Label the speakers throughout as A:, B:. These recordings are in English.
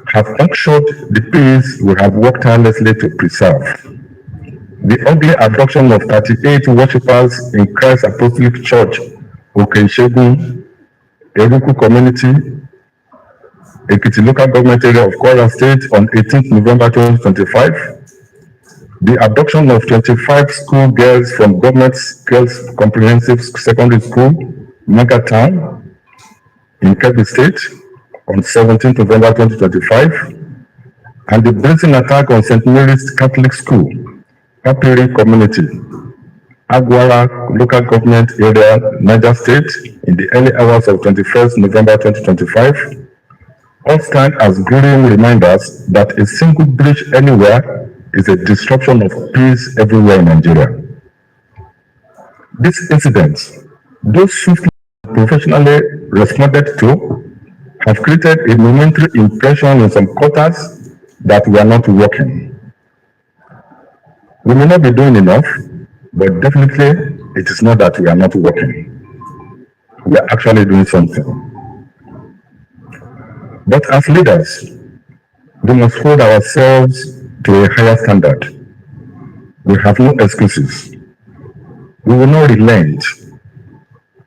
A: have punctured the peace we have worked tirelessly to preserve. The ugly abduction of 38 worshippers in Christ Apostolic Church, Okenshegun, Eruku Community, Ekiti Local Government Area of Kwara State on 18th November 2025. The abduction of 25 school girls from Government Girls Comprehensive Secondary School, Magatown, in Kebbi State on 17th November 2025. And the brazen attack on St. Mary's Catholic School, Papiri Community, Agwara Local Government Area, Niger State, in the early hours of 21st November 2025, all stand as glaring reminders that a single breach anywhere is a disruption of peace everywhere in Nigeria. These incidents, though swiftly and professionally responded to, have created a momentary impression in some quarters that we are not working. We may not be doing enough, but definitely it is not that we are not working. We are actually doing something. But as leaders, we must hold ourselves to a higher standard. We have no excuses. We will not relent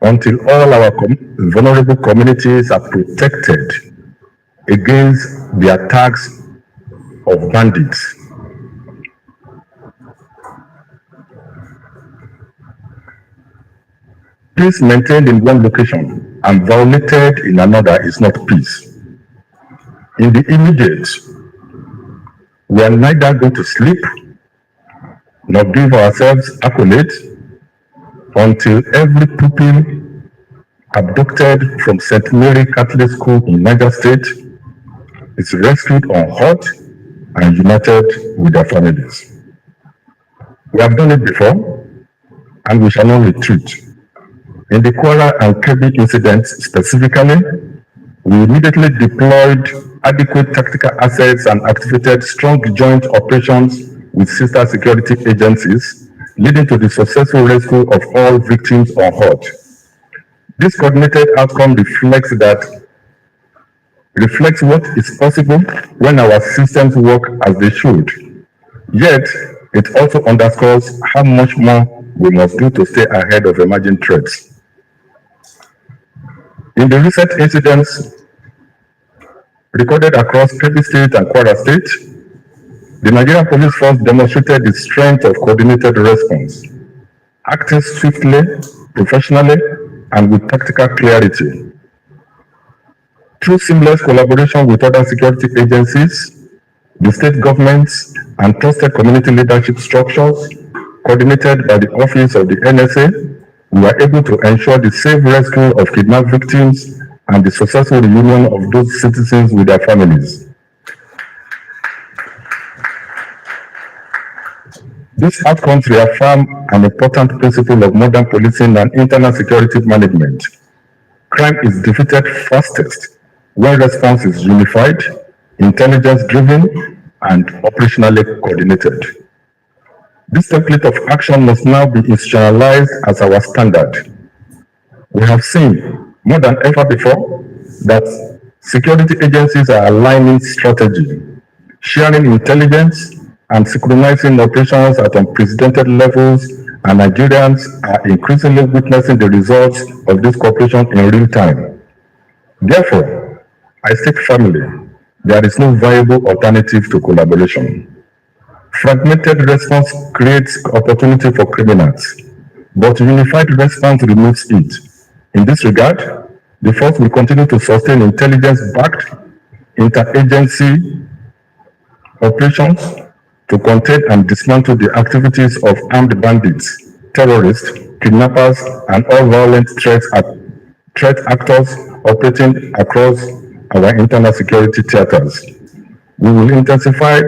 A: until all our vulnerable communities are protected against the attacks of bandits. Peace maintained in one location and violated in another is not peace. In the immediate, we are neither going to sleep nor give ourselves accolades until every pupil abducted from St. Mary Catholic School in Niger State is rescued unhurt and united with their families. We have done it before, and we shall not retreat. In the Kwara and Kebbi incidents specifically, we immediately deployed adequate tactical assets and activated strong joint operations with sister security agencies, leading to the successful rescue of all victims unhurt. This coordinated outcome reflects what is possible when our systems work as they should. Yet, it also underscores how much more we must do to stay ahead of emerging threats. In the recent incidents recorded across Kebbi State and Kwara State, the Nigerian Police Force demonstrated the strength of coordinated response, acting swiftly, professionally, and with tactical clarity. Through seamless collaboration with other security agencies, the state governments, and trusted community leadership structures, coordinated by the Office of the NSA, we were able to ensure the safe rescue of kidnapped victims and the successful reunion of those citizens with their families. These outcomes reaffirm an important principle of modern policing and internal security management. Crime is defeated fastest when response is unified, intelligence-driven, and operationally coordinated. This template of action must now be institutionalized as our standard. We have seen, more than ever before, that security agencies are aligning strategy, sharing intelligence, and synchronizing operations at unprecedented levels, and Nigerians are increasingly witnessing the results of this cooperation in real time. Therefore, I state firmly, there is no viable alternative to collaboration. Fragmented response creates opportunity for criminals, but unified response removes it. In this regard, the force will continue to sustain intelligence-backed interagency operations to contain and dismantle the activities of armed bandits, terrorists, kidnappers, and all violent threat actors operating across our internal security theaters. We will intensify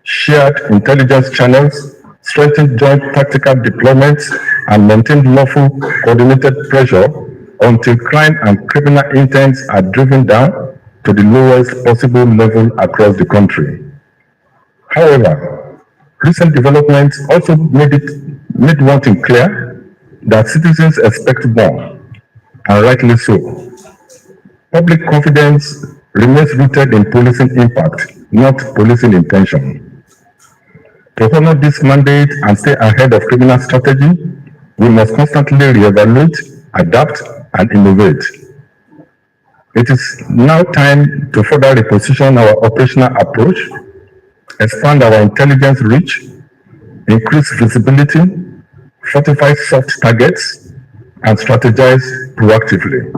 A: shared intelligence channels, strengthen joint tactical deployments, and maintain lawful coordinated pressure until crime and criminal intents are driven down to the lowest possible level across the country. However, recent developments also made one thing clear, that citizens expect more, and rightly so. Public confidence remains rooted in policing impact, not policing intention. To honor this mandate and stay ahead of criminal strategy, we must constantly reevaluate, adapt, and innovate. It is now time to further reposition our operational approach, expand our intelligence reach, increase visibility, fortify soft targets, and strategize proactively.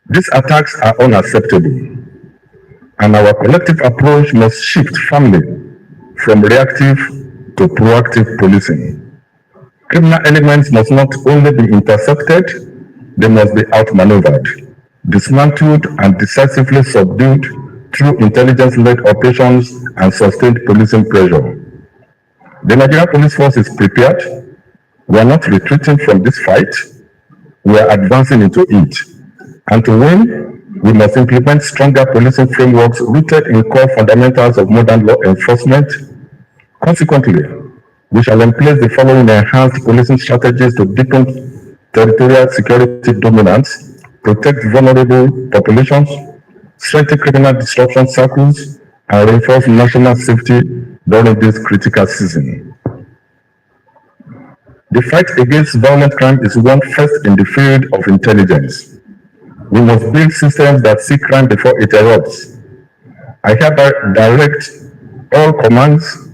A: These attacks are unacceptable, and our collective approach must shift firmly from reactive to proactive policing. Criminal elements must not only be intercepted, they must be outmaneuvered, dismantled, and decisively subdued through intelligence-led operations and sustained policing pressure. The Nigerian Police Force is prepared. We are not retreating from this fight. We are advancing into it. And to win, we must implement stronger policing frameworks rooted in core fundamentals of modern law enforcement. Consequently, we shall employ the following enhanced policing strategies to deepen territorial security dominance, protect vulnerable populations, strengthen criminal disruption circles, and reinforce national safety during this critical season. The fight against violent crime is won first in the field of intelligence. We must build systems that see crime before it erupts. I hereby direct all commands,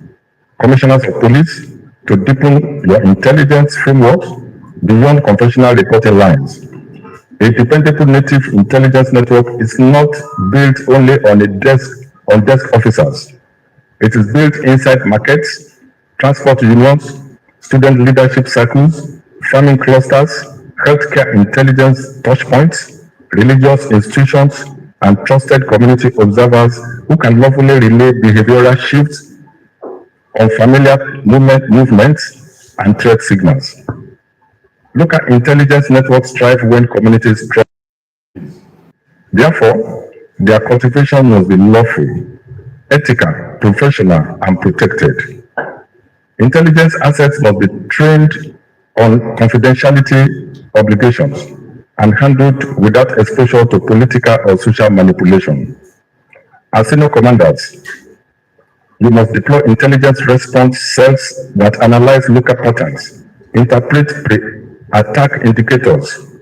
A: commissioners of police, to deepen your intelligence frameworks beyond conventional reporting lines. A dependable native intelligence network is not built only on desk officers. It is built inside markets, transport unions, student leadership circles, farming clusters, healthcare intelligence touchpoints, religious institutions, and trusted community observers who can lawfully relay behavioral shifts, unfamiliar movements, and threat signals. Local intelligence networks thrive when communities thrive. Therefore, their cultivation must be lawful, ethical, professional, and protected. Intelligence assets must be trained on confidentiality obligations and handled without exposure to political or social manipulation. As senior commanders, you must deploy intelligence response cells that analyze local patterns, interpret attack indicators,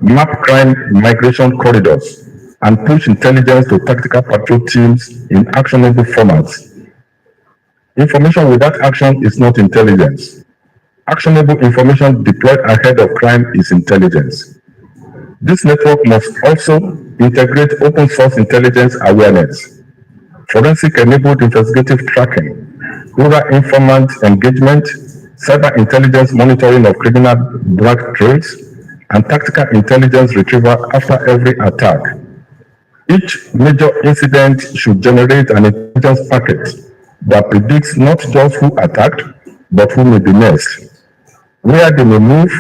A: map crime migration corridors, and push intelligence to tactical patrol teams in actionable formats. Information without action is not intelligence. Actionable information deployed ahead of crime is intelligence. This network must also integrate open source intelligence awareness, forensic-enabled investigative tracking, rural informant engagement, cyber intelligence monitoring of criminal black trails, and tactical intelligence retrieval after every attack. Each major incident should generate an intelligence packet that predicts not just who attacked, but who may be next, where they may move,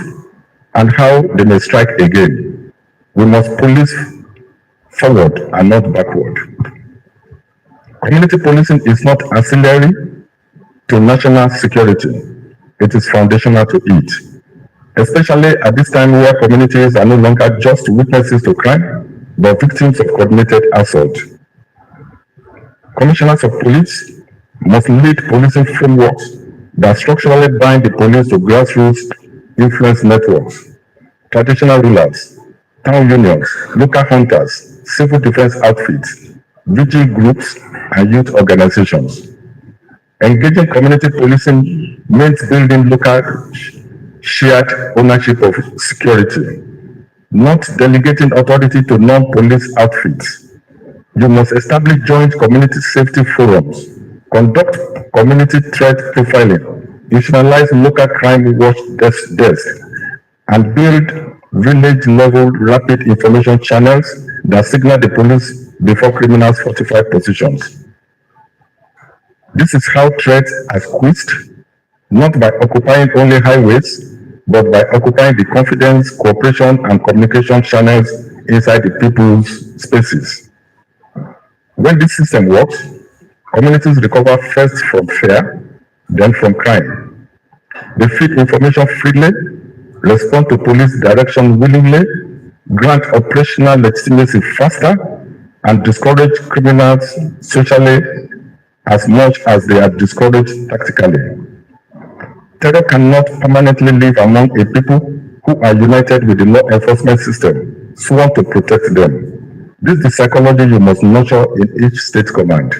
A: and how they may strike again. We must police forward and not backward. Community policing is not ancillary to national security. It is foundational to it, especially at this time where communities are no longer just witnesses to crime, but victims of coordinated assault. Commissioners of police must lead policing frameworks that structurally bind the police to grassroots influence networks, traditional rulers, town unions, local hunters, civil defense outfits, vigil groups, and youth organizations. Engaging community policing means building local shared ownership of security, not delegating authority to non-police outfits. You must establish joint community safety forums, conduct community threat profiling, institutionalize local crime watch desks, and build village-level rapid information channels that signal the police before criminals fortify positions. This is how threats are squeezed, not by occupying only highways, but by occupying the confidence, cooperation, and communication channels inside the people's spaces. When this system works, communities recover first from fear, then from crime. They feed information freely, respond to police direction willingly, grant operational legitimacy faster, and discourage criminals socially as much as they are discouraged tactically. Terror cannot permanently live among a people who are united with the law enforcement system, sworn to protect them. This is the psychology you must nurture in each state command.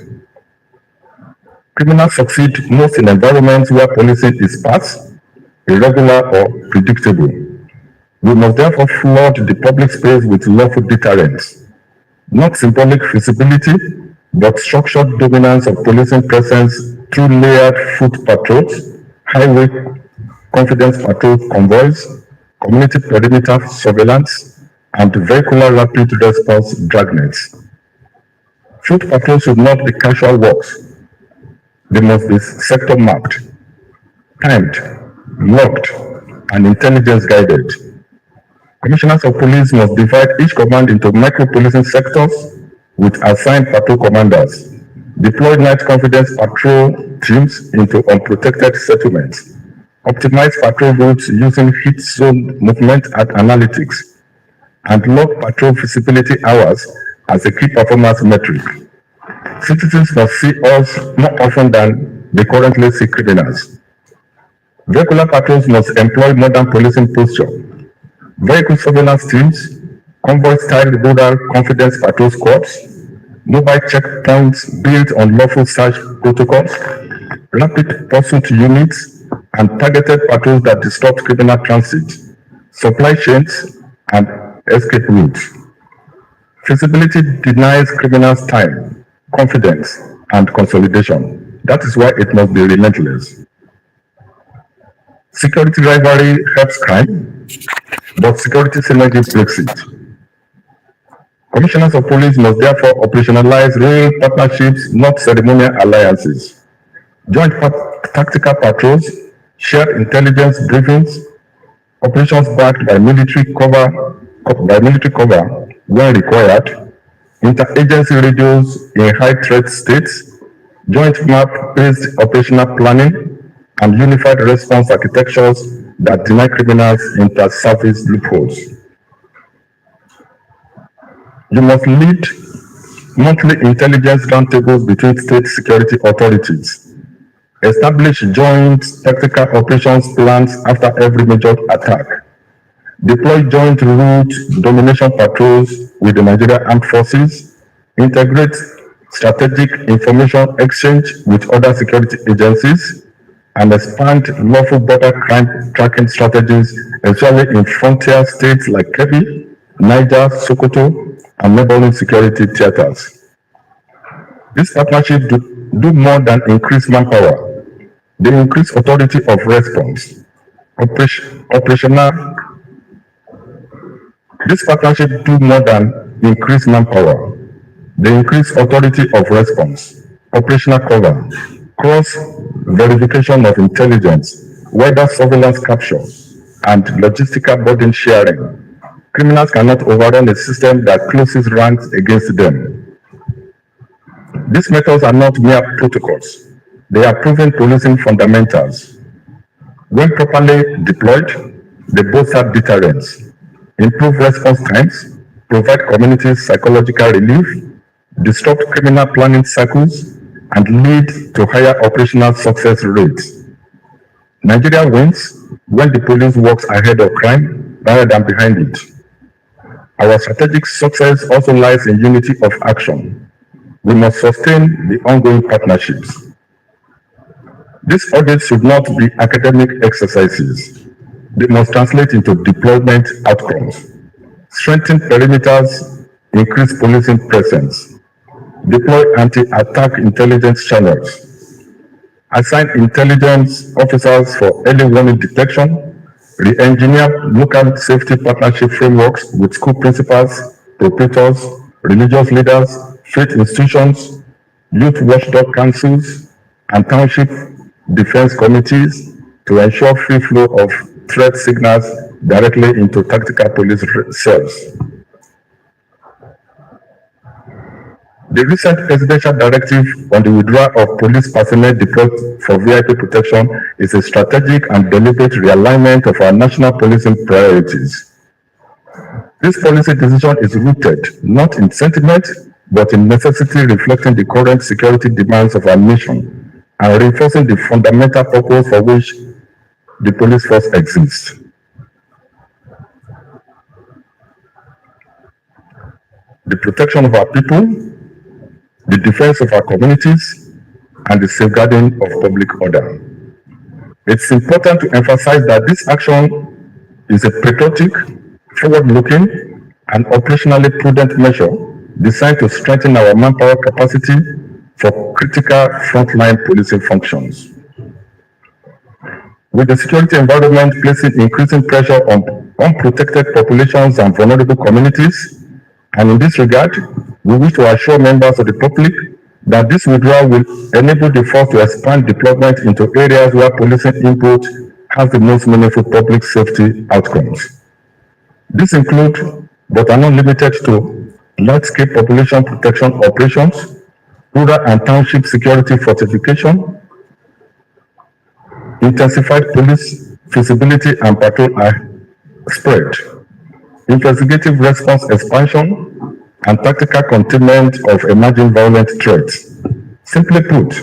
A: Criminals succeed most in environments where policing is sparse, irregular, or predictable. We must therefore flood the public space with lawful deterrence, not symbolic feasibility, but structured dominance of policing presence through layered foot patrols, highway confidence patrol convoys, community perimeter surveillance, and vehicular rapid response dragnets. Foot patrols should not be casual walks. They must be sector mapped, timed, locked, and intelligence guided. Commissioners of police must divide each command into micro-policing sectors with assigned patrol commanders, deploy night confidence patrol teams into unprotected settlements, optimize patrol routes using heat zone movement and analytics, and log patrol visibility hours as a key performance metric. Citizens must see us more often than they currently see criminals. Vehicular patrols must employ modern policing posture. Vehicle surveillance teams, convoy-style rural confidence patrol squads, mobile checkpoints built on lawful search protocols, rapid pursuit units, and targeted patrols that disrupt criminal transit, supply chains, and escape routes. Feasibility denies criminals time, confidence, and consolidation. That is why it must be relentless. Security rivalry helps crime, but security synergy breaks it. Commissioners of police must therefore operationalize real partnerships, not ceremonial alliances. Joint tactical patrols, shared intelligence briefings, operations backed by military cover when required, interagency radios in high-threat states, joint map-based operational planning, and unified response architectures that deny criminals inter-service loopholes. You must lead monthly intelligence roundtables between state security authorities. Establish joint tactical operations plans after every major attack. Deploy joint route domination patrols with the Nigerian Armed Forces. Integrate strategic information exchange with other security agencies, and expand lawful border crime tracking strategies, especially in frontier states like Kebbi, Niger, Sokoto, and neighboring security theaters. These partnerships do more than increase manpower. They increase authority of response. Operational. These partnerships do more than increase manpower. They increase authority of response, operational cover, cross-verification of intelligence, weather surveillance capture, and logistical burden sharing. Criminals cannot overrun a system that closes ranks against them. These methods are not mere protocols. They are proven policing fundamentals. When properly deployed, they bolster deterrence, improve response times, provide communities psychological relief, disrupt criminal planning cycles, and lead to higher operational success rates. Nigeria wins when the police works ahead of crime rather than behind it. Our strategic success also lies in unity of action. We must sustain the ongoing partnerships. These audits should not be academic exercises. They must translate into deployment outcomes. Strengthen perimeters, increase policing presence, deploy anti-attack intelligence channels, assign intelligence officers for early warning detection, re-engineer local safety partnership frameworks with school principals, proprietors, religious leaders, faith institutions, youth watchdog councils, and township defense committees to ensure free flow of threat signals directly into tactical police cells. The recent presidential directive on the withdrawal of police personnel deployed for VIP protection is a strategic and deliberate realignment of our national policing priorities. This policy decision is rooted not in sentiment, but in necessity, reflecting the current security demands of our nation and reinforcing the fundamental purpose for which the police force exists. The protection of our people, the defense of our communities, and the safeguarding of public order. It's important to emphasize that this action is a patriotic, forward-looking, and operationally prudent measure designed to strengthen our manpower capacity for critical frontline policing functions. With the security environment placing increasing pressure on unprotected populations and vulnerable communities, and in this regard, we wish to assure members of the public that this withdrawal will enable the force to expand deployment into areas where policing input has the most meaningful public safety outcomes. These include, but are not limited to, large-scale population protection operations, rural and township security fortification, intensified police feasibility and patrol spread, investigative response expansion, and tactical containment of emerging violent threats. Simply put,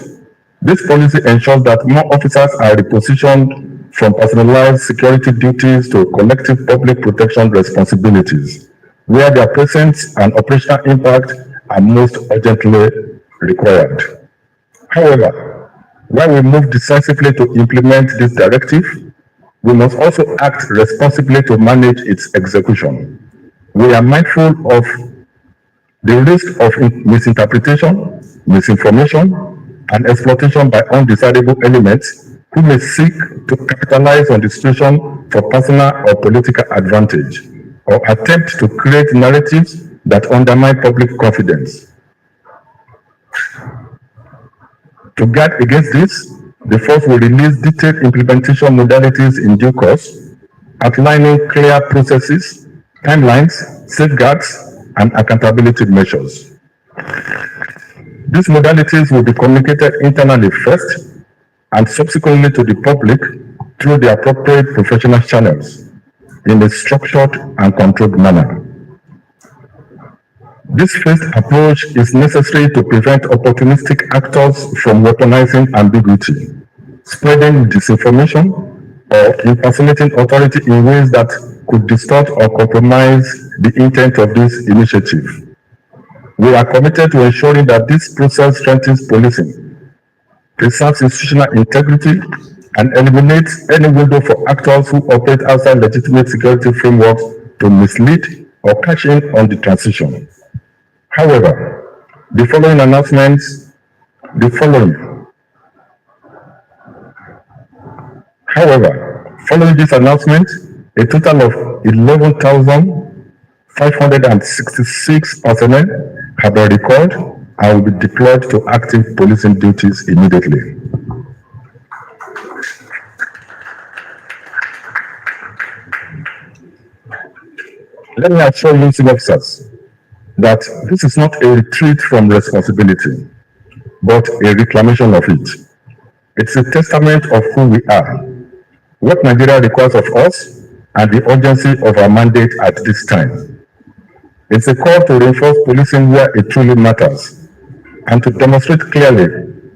A: this policy ensures that more officers are repositioned from personalized security duties to collective public protection responsibilities, where their presence and operational impact are most urgently required. However, while we move decisively to implement this directive, we must also act responsibly to manage its execution. We are mindful of the risk of misinterpretation, misinformation, and exploitation by undesirable elements who may seek to capitalize on the situation for personal or political advantage, or attempt to create narratives that undermine public confidence. To guard against this, the force will release detailed implementation modalities in due course, outlining clear processes, timelines, safeguards, and accountability measures. These modalities will be communicated internally first and subsequently to the public through the appropriate professional channels in a structured and controlled manner. This phased approach is necessary to prevent opportunistic actors from weaponizing ambiguity, spreading disinformation, or impersonating authority in ways that could distort or compromise the intent of this initiative. We are committed to ensuring that this process strengthens policing, preserves institutional integrity, and eliminates any window for actors who operate outside legitimate security frameworks to mislead or cash in on the transition. However, following this announcement, a total of 11,566 personnel have been recalled and will be deployed to active policing duties immediately. Let me assure you, senior officers, that this is not a retreat from responsibility, but a reclamation of it. It's a testament of who we are, what Nigeria requires of us, and the urgency of our mandate at this time. It's a call to reinforce policing where it truly matters, and to demonstrate clearly,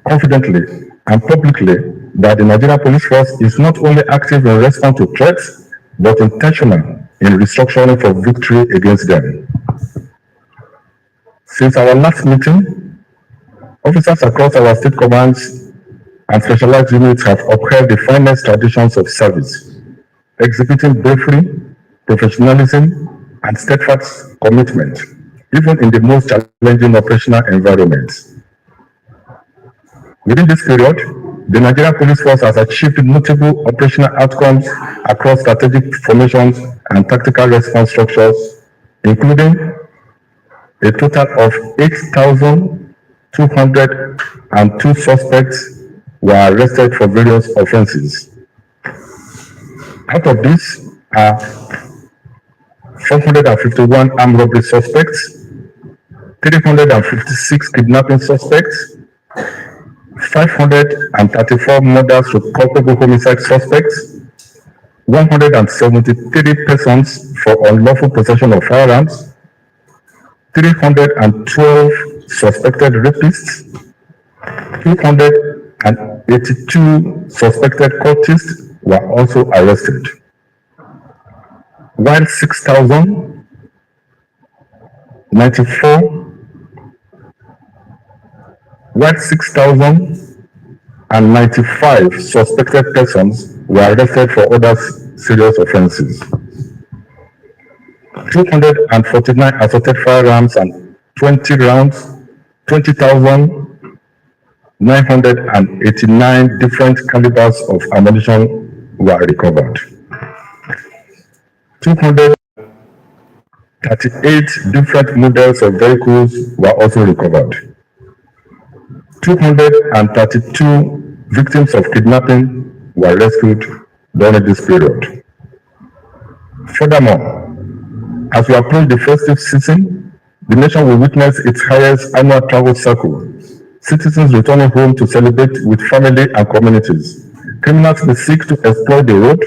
A: confidently, and publicly that the Nigerian Police Force is not only active in response to threats, but intentional in restructuring for victory against them. Since our last meeting, officers across our state commands and specialized units have upheld the finest traditions of service, exhibiting bravery, professionalism, and steadfast commitment, even in the most challenging operational environments. Within this period, the Nigerian Police Force has achieved notable operational outcomes across strategic formations and tactical response structures, including a total of 8,202 suspects were arrested for various offenses. Out of these are 451 armed robbery suspects, 356 kidnapping suspects, 534 murders with culpable homicide suspects, 173 persons for unlawful possession of firearms, 312 suspected rapists, 282 suspected cultists were also arrested, while 6,095 suspected persons were arrested for other serious offenses. 249 assorted firearms and 20,989 different calibers of ammunition were recovered. 238 different models of vehicles were also recovered. 232 victims of kidnapping were rescued during this period. Furthermore, as we approach the festive season, the nation will witness its highest annual travel cycle. Citizens returning home to celebrate with family and communities. Criminals may seek to exploit the road.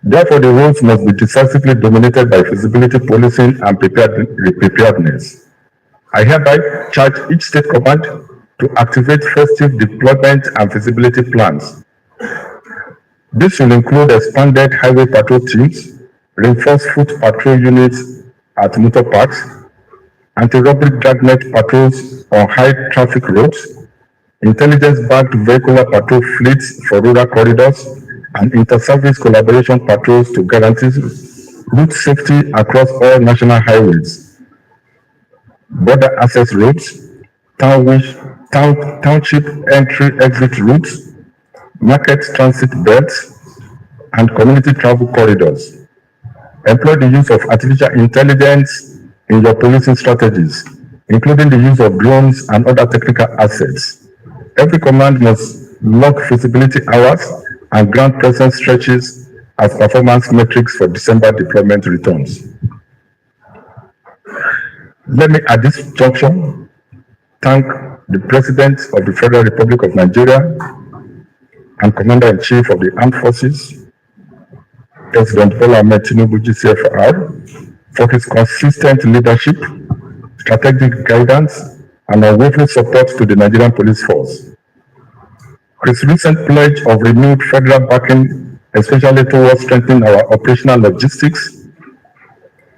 A: Therefore, the roads must be decisively dominated by feasibility policing and preparedness. I hereby charge each state command to activate festive deployment and feasibility plans. This will include expanded highway patrol teams, reinforced foot patrol units at motor parks, anti-robbery dragnet patrols on high-traffic roads, intelligence-backed vehicular patrol fleets for rural corridors, and inter-service collaboration patrols to guarantee route safety across all national highways, border access roads, township entry-exit routes, market transit belts, and community travel corridors. Employ the use of artificial intelligence in your policing strategies, including the use of drones and other technical assets. Every command must log feasibility hours and ground presence stretches as performance metrics for December deployment returns. Let me at this junction thank the President of the Federal Republic of Nigeria and Commander-in-Chief of the Armed Forces, President Bola Ahmed Tinubu GCFR, for his consistent leadership, strategic guidance, and unwavering support to the Nigerian Police Force. His recent pledge of renewed federal backing, especially towards strengthening our operational logistics,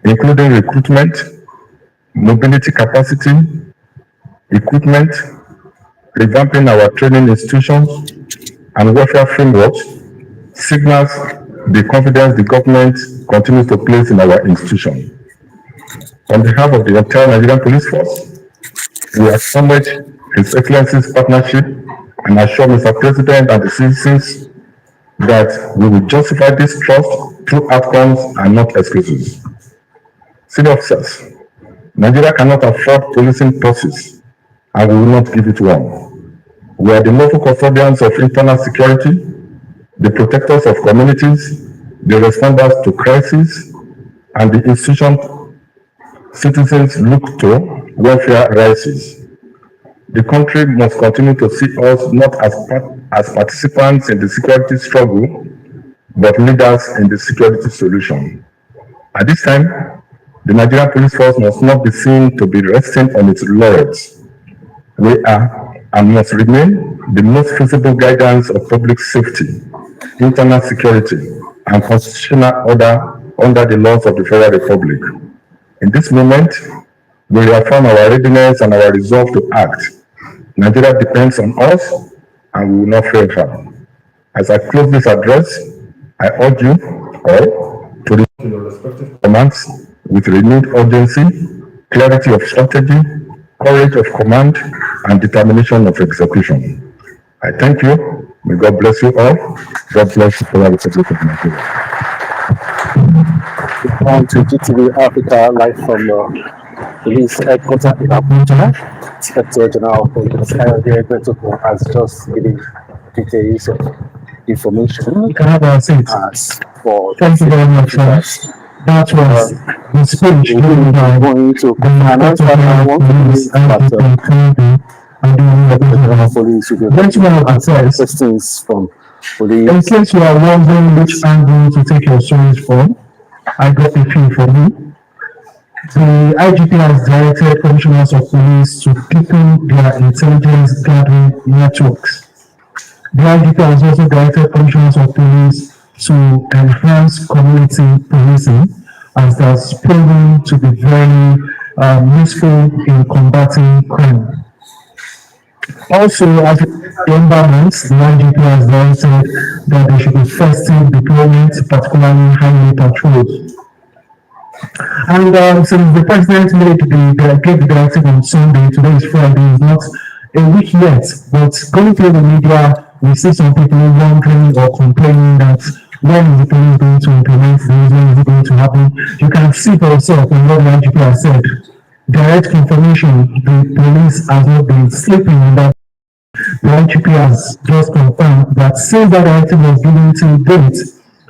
A: including recruitment, mobility capacity, equipment, revamping our training institutions, and welfare frameworks, signals the confidence the government continues to place in our institution. On behalf of the entire Nigerian Police Force, we acknowledge His Excellency's partnership and assure Mr. President and the citizens that we will justify this trust through outcomes and not excuses. Senior officers, Nigeria cannot afford policing process, and we will not give it one. We are the lawful custodians of internal security, the protectors of communities, the responders to crises, and the institution citizens look to welfare rises. The country must continue to see us not as participants in the security struggle, but leaders in the security solution. At this time, the Nigerian Police Force must not be seen to be resting on its laurels. We are and must remain the most feasible guidance of public safety, internal security, and constitutional order under the laws of the Federal Republic. In this moment, we reaffirm our readiness and our resolve to act. Nigeria depends on us, and we will not fail her. As I close this address, I urge you all to return to your respective commands with renewed urgency, clarity of strategy, courage of command, and determination of execution. I thank you. May God bless you all. God bless the Federal Republic of Nigeria.
B: Welcome to GTV Africa, live from the police headquarters in Abuja. Inspector General of Police Egbetokun has just given details of information.
C: You can have a seat. Thank you very much, sir. That was the speech given by
B: going to announce what I want to do, but police will be questions from
C: In case you are wondering which angle to take your stories from, I got a few for you. The IGP has directed commissioners of police to deepen their intelligence gathering networks. The IGP has also directed commissioners of police to enhance community policing, as that's proven to be very useful in combating crime. Also, as the environment, the IGP has directed that there should be festive deployment, particularly highway patrols. And since the president gave the directive on Sunday, today is Friday, it's not a week yet, but going through the media, we see some people wondering or complaining that when is the police going to implement this, when is it going to happen? You can see for yourself in what the IGP has said. Direct confirmation, the police has not been sleeping in that. The IGP has just confirmed that since that directive was given to date,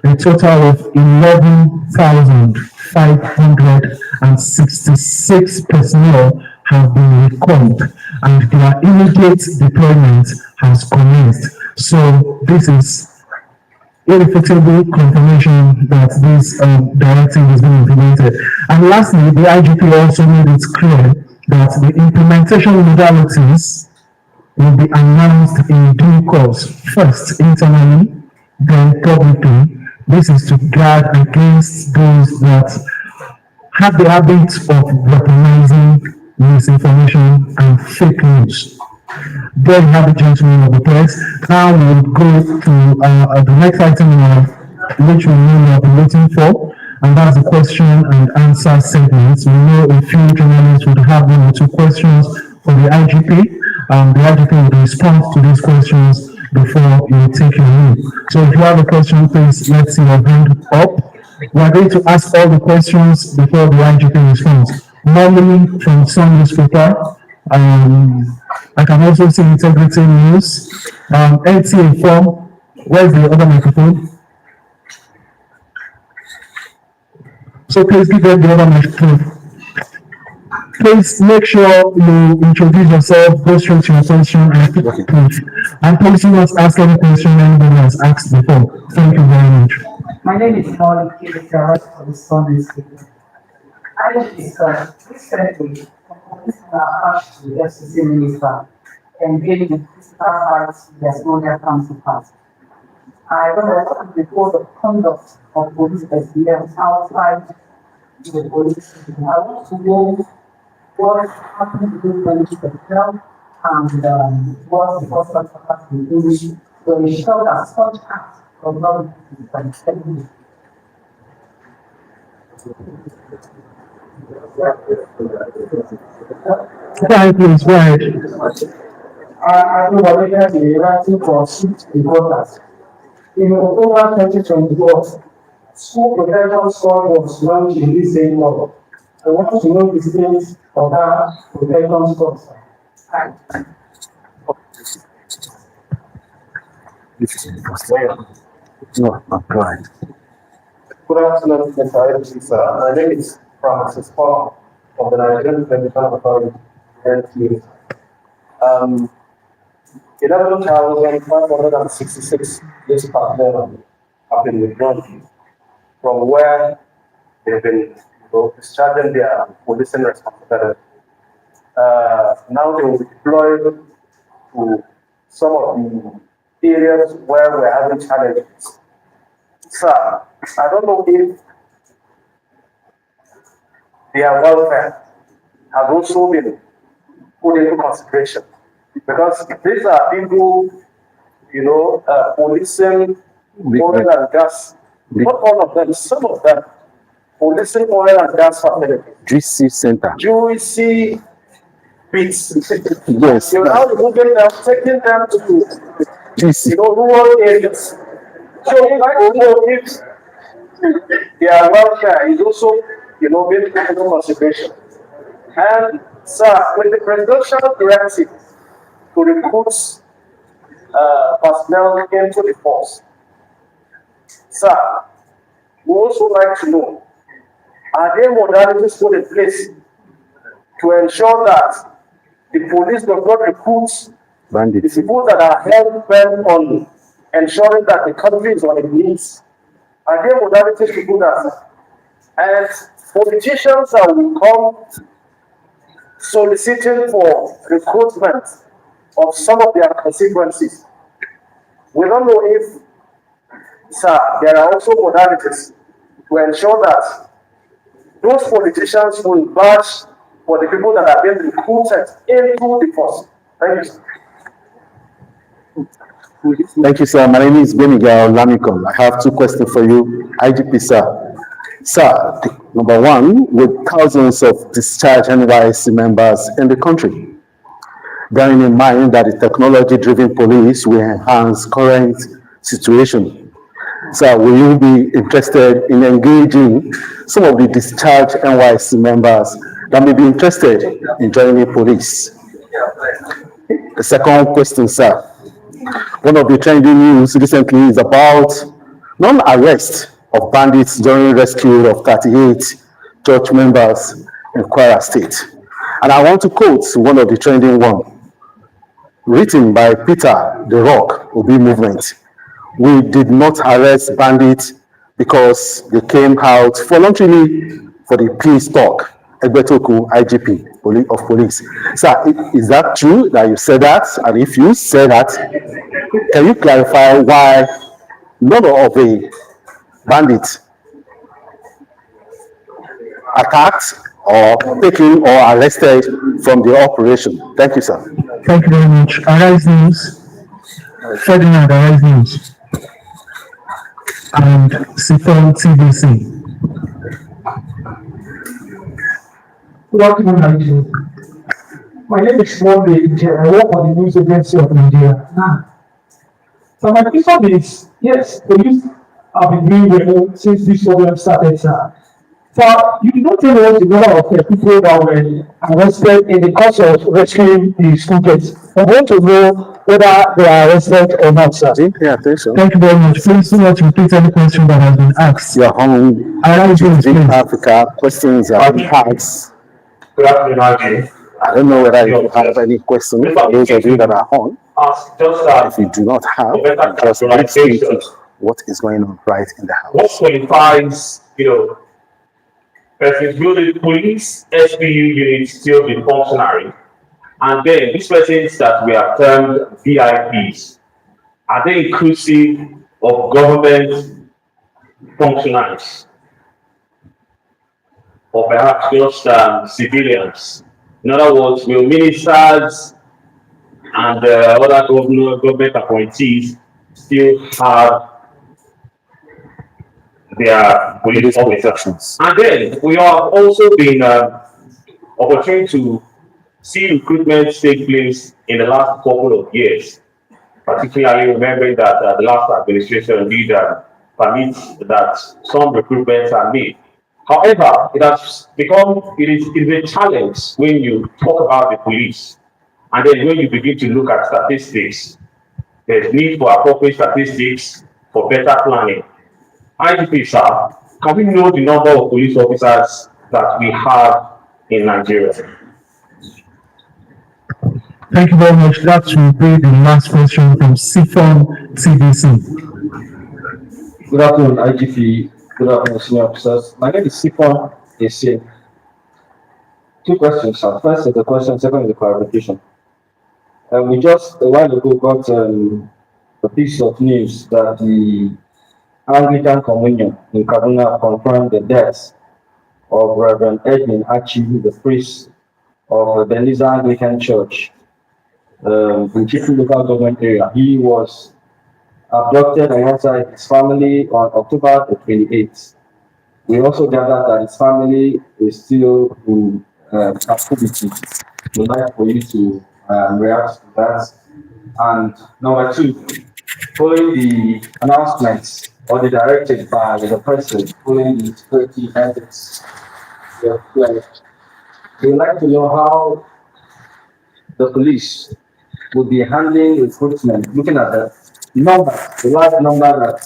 C: a total of 11,566 personnel have been recalled and their immediate deployment has commenced. So this is irrefutable confirmation that this directive is being implemented. And lastly, the IGP also made it clear that the implementation modalities will be announced in due course, first internally, then publicly. This is to guard against those that have the habit of weaponizing misinformation and fake news. There you have the gentlemen of the press. Now we will go to the next item which we know we have been waiting for, and that's the question and answer segment. We know a few journalists would have 1 or 2 questions for the IGP. The IGP will respond to these questions before you take your leave. So if you have a question, please let's see your hand up. We are going to ask all the questions before the IGP responds. Normally from some newspaper, I can also see Integrity News, NTA Form. Where's the other microphone? So please give them the other microphone. Please make sure you introduce yourself, go straight to your question, and keep it brief. And please do not ask any question anybody has asked before. Thank you very much.
D: My name is Molly Kirikara for the Sunday speaker. I discussed recently attached to the FCC minister engaging in physical fights with their smaller counterparts. I read the code of conduct of police personnel outside the police. I want to know what happened to the police personnel and what the customer has been doing to ensure that such acts of not be permitted.
C: Please, go ahead.
D: I know that we have been writing for 6 reporters. In October 2024, school protection squad was launched in this same law. I want to know the state of that protection squad.
B: No, not right. Good afternoon, Mr. IGP, sir. My name is Francis Paul of the Nigerian Technical Authority, NTA. 11,566 police personnel have been withdrawn from where they've been discharging their policing responsibility. Now they will be deployed to some of the areas where we're having challenges. Sir, I don't know if their welfare has also been put into consideration, because these are people, policing oil and gas. Not all of them, some of them policing oil and gas facilities.
E: GC Center.
B: Juicy bits.
E: Yes.
B: You're now moving them, taking them to
E: GC.
B: rural areas. So I don't know if their welfare is also, being taken into consideration. And sir, with the presidential directive to recruit personnel into the force, sir, we also like to know, are there modalities put in place to ensure that the police does not recruit the
E: Bandits.
B: people that are held bent on ensuring that the country is on its knees, and there are modalities to do that. And politicians that will come soliciting for recruitment of some of their constituencies. We don't know if, sir, there are also modalities to ensure that those politicians will vouch for the people that are being recruited into the force. Thank you, sir.
E: Thank you, sir. My name is Benigal Lamikon. I have two questions for you, IGP, sir. Sir, number one, with thousands of discharged NYSC members in the country, bearing in mind that the technology-driven police will enhance current situation. Sir, will you be interested in engaging some of the discharged NYSC members that may be interested in joining police? The second question, sir. One of the trending news recently is about non-arrest of bandits during rescue of 38 church members in Kwara State. And I want to quote one of the trending one, written by Peter the Rock, Obi Movement. We did not arrest bandits because they came out voluntarily for the peace talk. Egbetokun, IGP of police. Sir, is that true that you said that? And if you said that, can you clarify why none of the bandits attacked or taken or arrested from the operation? Thank you, sir.
C: Thank you very much. Arise News, Ferdinand Arise News, and Sifon TVC.
F: Good afternoon, Nigeria. My name is Monday. I work for the News Agency of Nigeria. So my question is, yes, police have been doing well since this problem started, sir. So you did not tell us the number of people that were arrested in the course of rescuing the students. I want to know whether they are arrested or not, sir.
E: Yeah, I think so.
C: Thank you very much. Please do not repeat any question that has been asked.
E: Your home
C: Arise News,
E: in
C: please.
E: Africa, questions are being asked.
G: Good afternoon, IGP.
E: I don't know whether you have any questions for those of you that are on. If you do not have, just indicate what is going on right in the house.
G: What qualifies, persons will the police SPU unit still be functionary? And then these persons that we have termed VIPs, are they inclusive of government functionaries? Or perhaps just civilians? In other words, will ministers and other government appointees still have their police officers? And then we have also been opportunity to see recruitment take place in the last couple of years, particularly remembering that the last administration did permit that some recruitments are made. However, it has become, it is a challenge when you talk about the police, and then when you begin to look at statistics, there's need for appropriate statistics for better planning. IGP, sir, can we know the number of police officers that we have in Nigeria?
C: Thank you very much. That will be the last question from Sifon TVC.
H: Good afternoon, IGP. Good afternoon, senior officers. My name is Sifon TVC. Two questions, sir. First is the question, second is the clarification. We just a while ago got a piece of news that the Anglican Communion in Kaduna confirmed the death of Reverend Edwin Achi, the priest of the Beniza Anglican Church in Chifu local government area. He was abducted alongside his family on October the 28th. We also gathered that his family is still in captivity. We'd like for you to react to that. And number two, following the announcements or the directive by the president following the security ethics, we'd like to know how the police would be handling recruitment, looking at the number, the large number that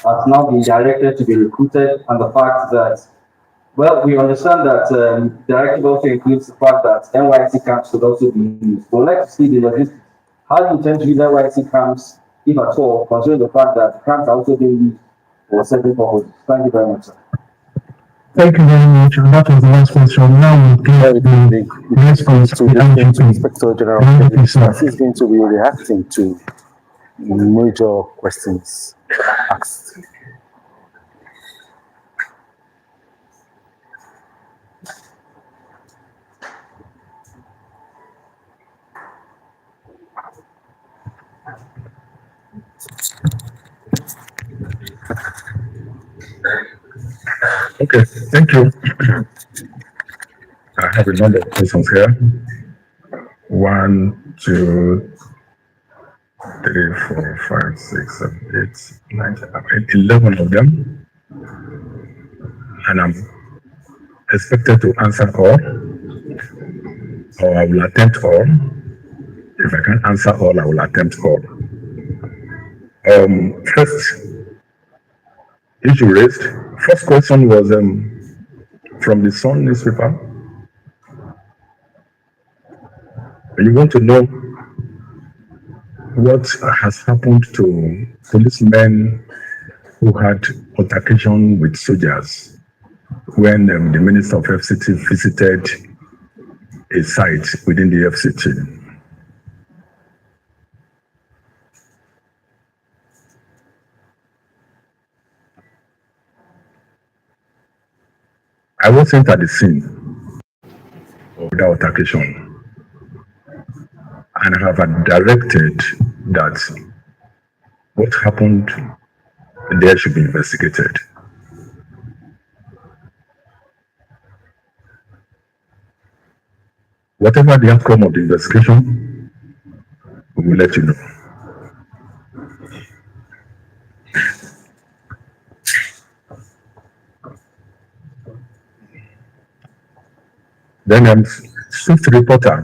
H: has now been directed to be recruited, and the fact that, well, we understand that the directive also includes the fact that NYC camps should also be used. We'd like to see the logistics. How do you intend to use NYC camps if at all, considering the fact that crimes are also being used for certain purposes? Thank you very much, sir.
C: Thank you very much. And that was the last question. Now we'll get the response
E: To
C: of the
E: the
C: IGP.
E: Inspector General,
C: Thank you, sir.
E: he's going to be reacting to major questions asked.
A: Okay, thank you. I have a number of questions here. 1, 2, 3, 4, 5, 6, 7, 8, 9, 10, 11 of them. And I'm expected to answer all, or I will attempt all. If I can't answer all, I will attempt all. First issue raised. First question was from the Sun newspaper. You want to know what has happened to policemen who had altercation with soldiers when the Minister of FCT visited a site within the FCT. I wasn't at the scene of the altercation, and I have directed that what happened there should be investigated. Whatever the outcome of the investigation, we will let you know. Then Swift reporter,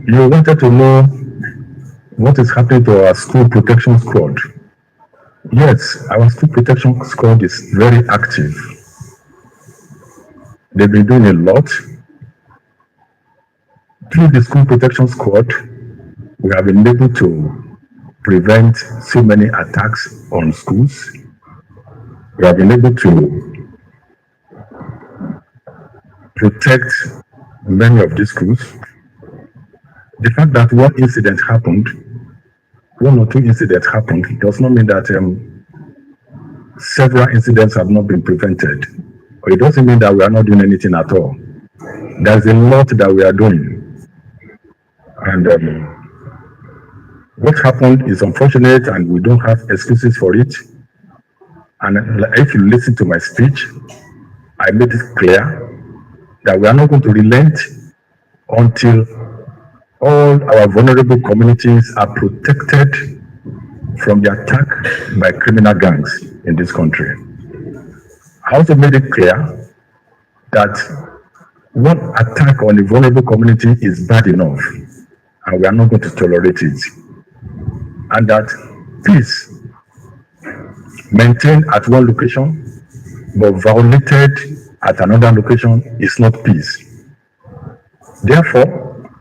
A: you wanted to know what is happening to our school protection squad. Yes, our school protection squad is very active. They've been doing a lot. Through the school protection squad, we have been able to prevent so many attacks on schools. We have been able to protect many of these schools. The fact that one or two incidents happened, does not mean that several incidents have not been prevented. Or it doesn't mean that we are not doing anything at all. There's a lot that we are doing. And what happened is unfortunate, and we don't have excuses for it. And if you listen to my speech, I made it clear that we are not going to relent until all our vulnerable communities are protected from the attack by criminal gangs in this country. I also made it clear that one attack on a vulnerable community is bad enough, and we are not going to tolerate it. And that peace maintained at one location but violated at another location is not peace. Therefore,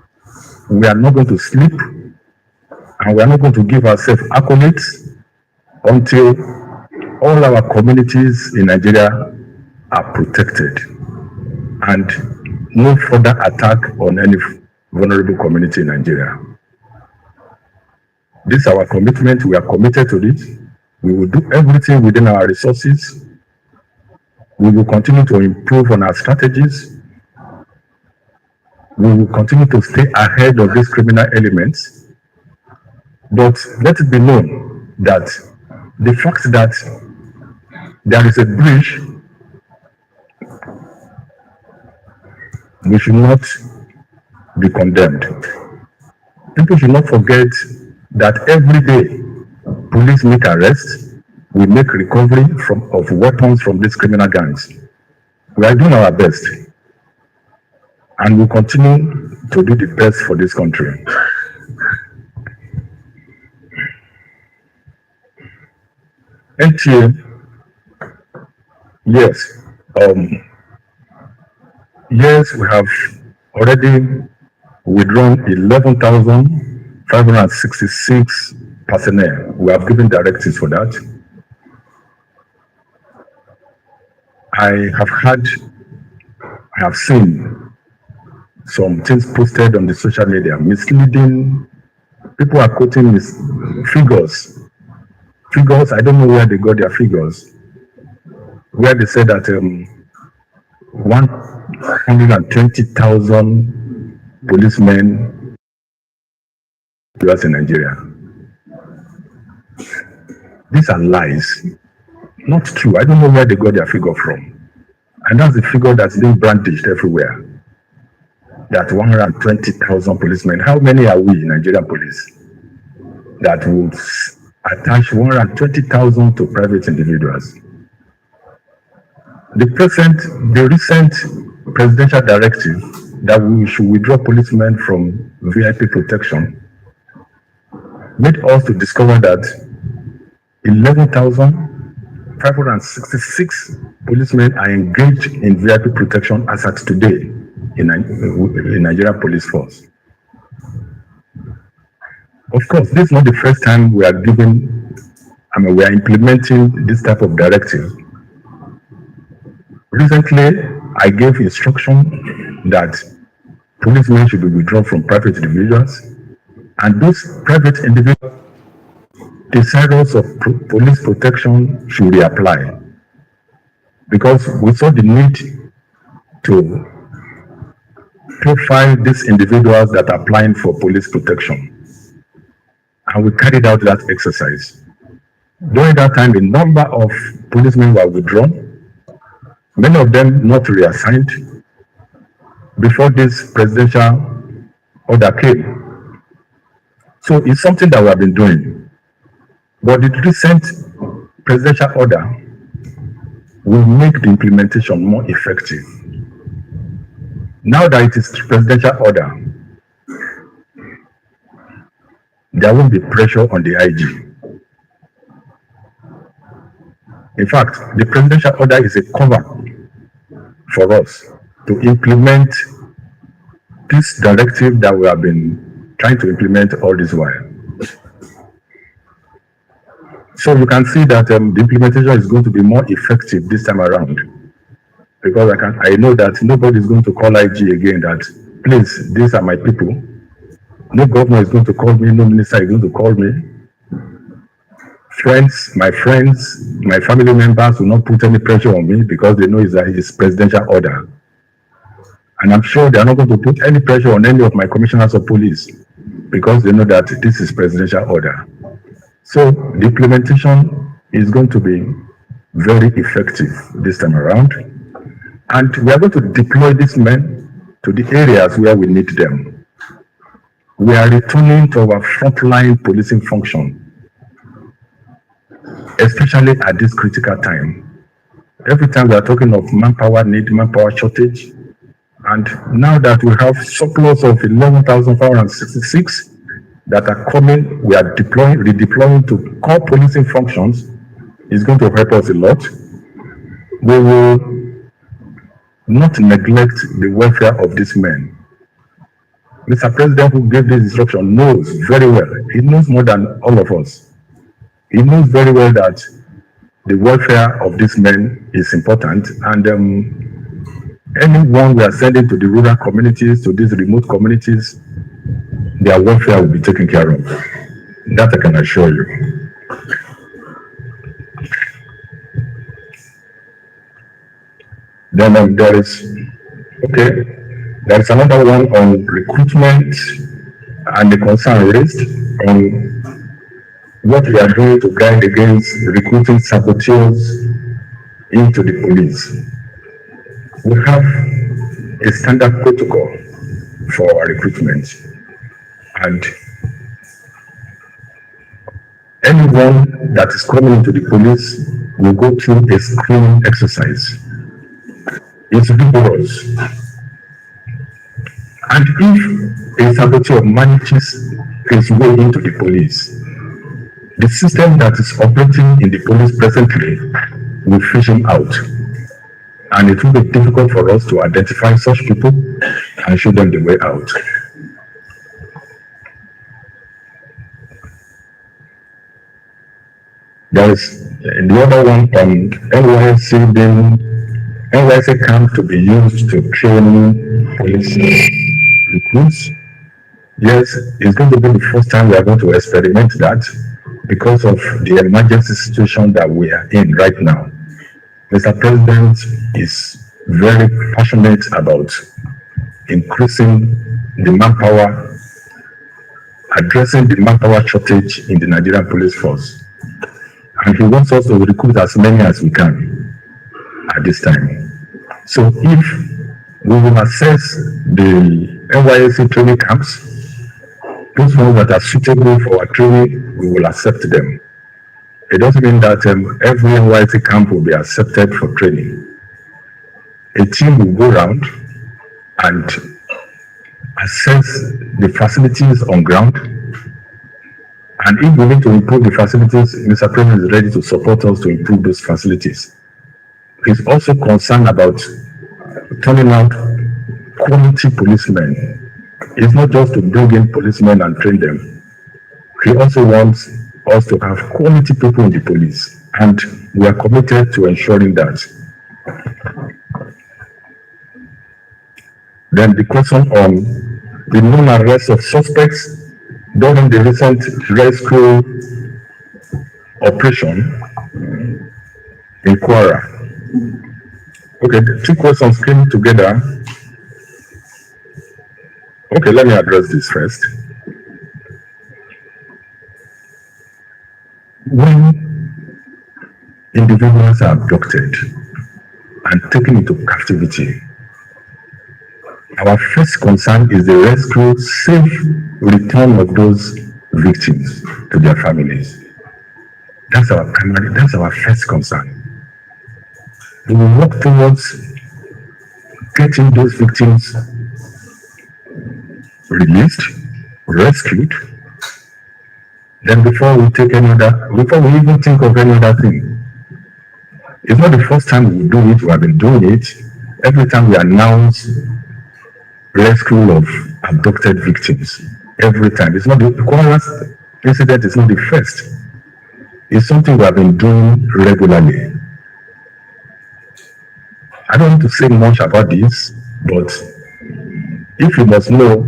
A: we are not going to sleep, and we are not going to give ourselves accolades until all our communities in Nigeria are protected and no further attack on any vulnerable community in Nigeria. This is our commitment. We are committed to this. We will do everything within our resources. We will continue to improve on our strategies. We will continue to stay ahead of these criminal elements. But let it be known that the fact that there is a breach, we should not be condemned. People should not forget that every day police make arrests, we make recovery of weapons from these criminal gangs. We are doing our best, and we'll continue to do the best for this country. NTA, yes. Yes, we have already withdrawn 11,566 personnel. We have given directives for that. I have seen some things posted on the social media, misleading. People are quoting figures. Figures, I don't know where they got their figures, where they said that 120,000 policemen in Nigeria. These are lies, not true. I don't know where they got their figure from. And that's the figure that's being brandished everywhere. That 120,000 policemen. How many are we in Nigerian police that would attach 120,000 to private individuals? The recent presidential directive that we should withdraw policemen from VIP protection made us to discover that 11,566 policemen are engaged in VIP protection as at today in Nigeria Police Force. Of course, this is not the first time we are implementing this type of directive. Recently, I gave instruction that policemen should be withdrawn from private individuals, and those private individuals, desirous of police protection, should reapply, because we saw the need to profile these individuals that are applying for police protection, and we carried out that exercise. During that time, a number of policemen were withdrawn, many of them not reassigned before this presidential order came. So it's something that we have been doing. But the recent presidential order will make the implementation more effective. Now that it is presidential order, there won't be pressure on the IG. In fact, the presidential order is a cover for us to implement this directive that we have been trying to implement all this while. So you can see that the implementation is going to be more effective this time around, because I know that nobody is going to call IG again that, please, these are my people. No governor is going to call me, no minister is going to call me. My friends, my family members will not put any pressure on me because they know it's presidential order. And I'm sure they are not going to put any pressure on any of my commissioners of police because they know that this is presidential order. So the implementation is going to be very effective this time around. And we are going to deploy these men to the areas where we need them. We are returning to our frontline policing function, especially at this critical time. Every time we are talking of manpower need, manpower shortage, and now that we have surplus of 11,566 that are coming, we are redeploying to core policing functions, is going to help us a lot. We will not neglect the welfare of these men. Mr. President, who gave this instruction, knows very well, he knows more than all of us. He knows very well that the welfare of these men is important, and anyone we are sending to the rural communities, to these remote communities, their welfare will be taken care of. That I can assure you. Then there is another one on recruitment and the concern raised on what we are doing to guide against recruiting saboteurs into the police. We have a standard protocol for our recruitment, and anyone that is coming into the police will go through a screening exercise. It's rigorous. And if a saboteur manages his way into the police, the system that is operating in the police presently will fish him out. And it will be difficult for us to identify such people and show them the way out. There is the other one on NYC, then NYC camp to be used to train police recruits. Yes, it's going to be the first time we are going to experiment that because of the emergency situation that we are in right now. Mr. President is very passionate about increasing the manpower, addressing the manpower shortage in the Nigerian police force. And he wants us to recruit as many as we can at this time. So if we will assess the NYSC training camps, those ones that are suitable for our training, we will accept them. It doesn't mean that every NYSC camp will be accepted for training. A team will go around and assess the facilities on ground. And if we need to improve the facilities, Mr. President is ready to support us to improve those facilities. He's also concerned about turning out quality policemen. It's not just to bring in policemen and train them. He also wants us to have quality people in the police, and we are committed to ensuring that. Then the question on the non-arrest of suspects during the recent rescue operation in Kwara. Okay, the two questions came together. Okay, let me address this first. When individuals are abducted and taken into captivity, our first concern is the rescue, safe return of those victims to their families. That's our first concern. We will work towards getting those victims released, rescued. Then before we even think of any other thing. It's not the first time we do it, we have been doing it. Every time we announce rescue of abducted victims, every time. It's not the Kwara incident is not the first. It's something we have been doing regularly. I don't want to say much about this, but if you must know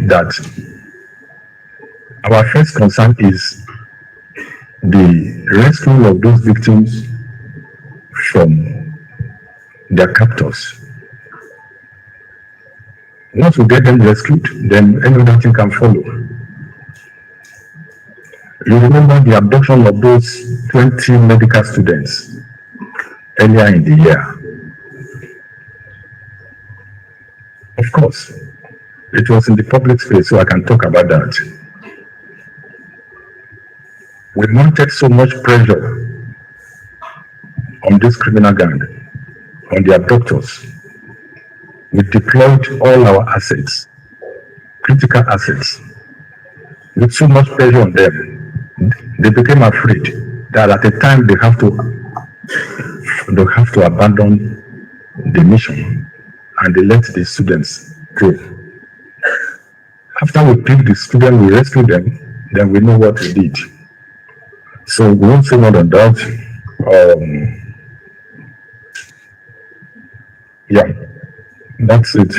A: that our first concern is the rescue of those victims from their captors. Once we get them rescued, then any other thing can follow. You remember the abduction of those 20 medical students earlier in the year. Of course, it was in the public space, so I can talk about that. We mounted so much pressure on this criminal gang, on the abductors. We deployed all our assets, critical assets, with so much pressure on them. They became afraid that at a time they have to abandon the mission, and they let the students go. After we picked the students, we rescued them, then we know what we did. So we won't say more than that. Yeah, that's it.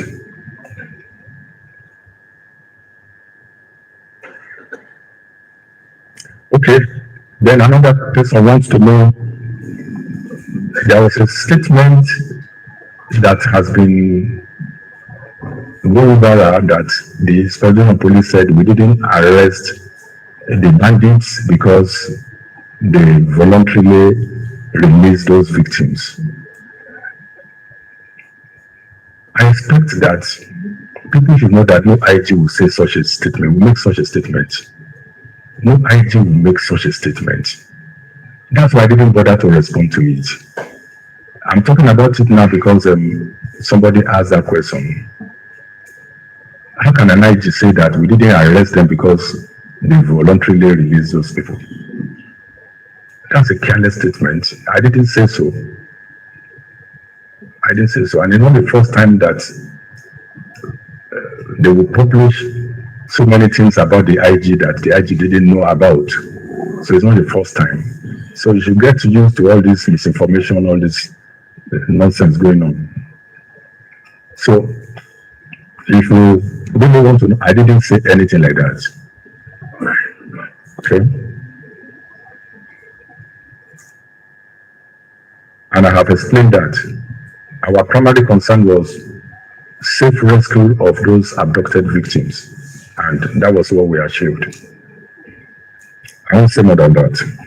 A: Okay, then another person wants to know, there was a statement that has been going viral that the Inspector of Police said we didn't arrest the bandits because they voluntarily released those victims. I expect that people should know that no IG will say such a statement, will make such a statement. No IG will make such a statement. That's why I didn't bother to respond to it. I'm talking about it now because somebody asked that question. How can an IG say that we didn't arrest them because they voluntarily released those people? That's a careless statement. I didn't say so. I didn't say so. And it's not the first time that they will publish so many things about the IG that the IG didn't know about. So it's not the first time. So you should get used to all this misinformation, all this nonsense going on. So if you really want to know, I didn't say anything like that. Okay? And I have explained that our primary concern was safe rescue of those abducted victims. And that was what we achieved. I won't say more than that.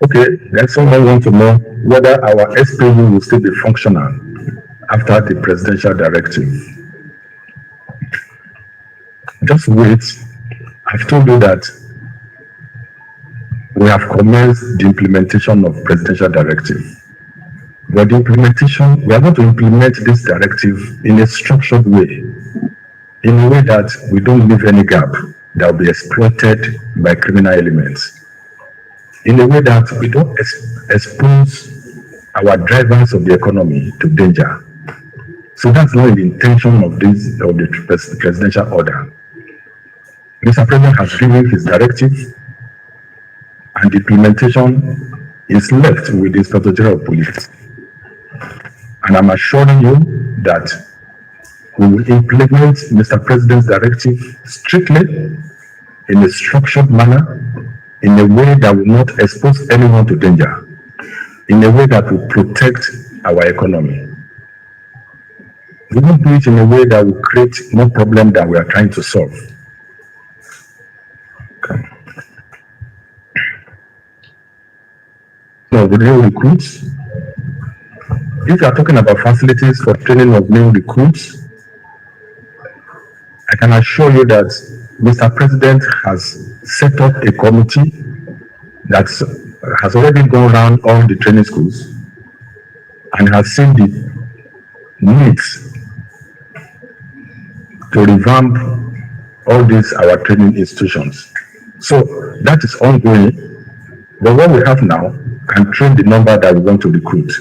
A: Okay, then someone wants to know whether our SPU will still be functional after the presidential directive. Just wait. I've told you that we have commenced the implementation of presidential directive. But the implementation, we are going to implement this directive in a structured way, in a way that we don't leave any gap that will be exploited by criminal elements, in a way that we don't expose our drivers of the economy to danger. So that's not the intention of the presidential order. Mr. President has given his directive, and the implementation is left with the Inspector General of Police. And I'm assuring you that we will implement Mr. President's directive strictly in a structured manner, in a way that will not expose anyone to danger, in a way that will protect our economy. We won't do it in a way that will create more problem than we are trying to solve. Okay. So the new recruits, if you are talking about facilities for training of new recruits, I can assure you that Mr. President has set up a committee that has already gone around all the training schools and has seen the needs to revamp all these our training institutions. So that is ongoing. But what we have now can train the number that we want to recruit.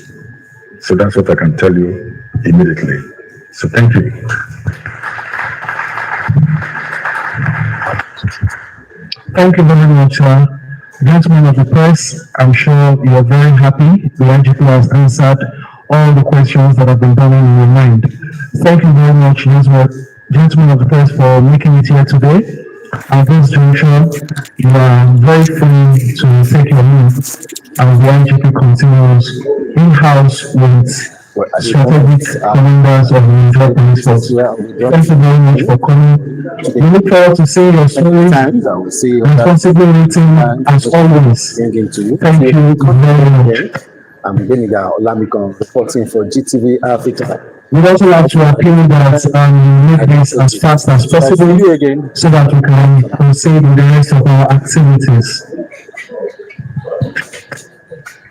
A: So that's what I can tell you immediately. So thank you.
C: Thank you very much, gentlemen of the press. I'm sure you are very happy the IGP has answered all the questions that have been burning in your mind. Thank you very much, gentlemen of the press, for making it here today. At this juncture, you are very free to take your leave as the IGP continues in-house with strategic commanders of the Nigeria Police Force. Thank you very much for coming. We look forward to seeing your stories responsibly written as always. Thank you very much.
B: I'm Beniga Olamikon, reporting for GTV Africa.
C: We'd also like to appeal that make this as fast as possible so that we can proceed with the rest of our activities.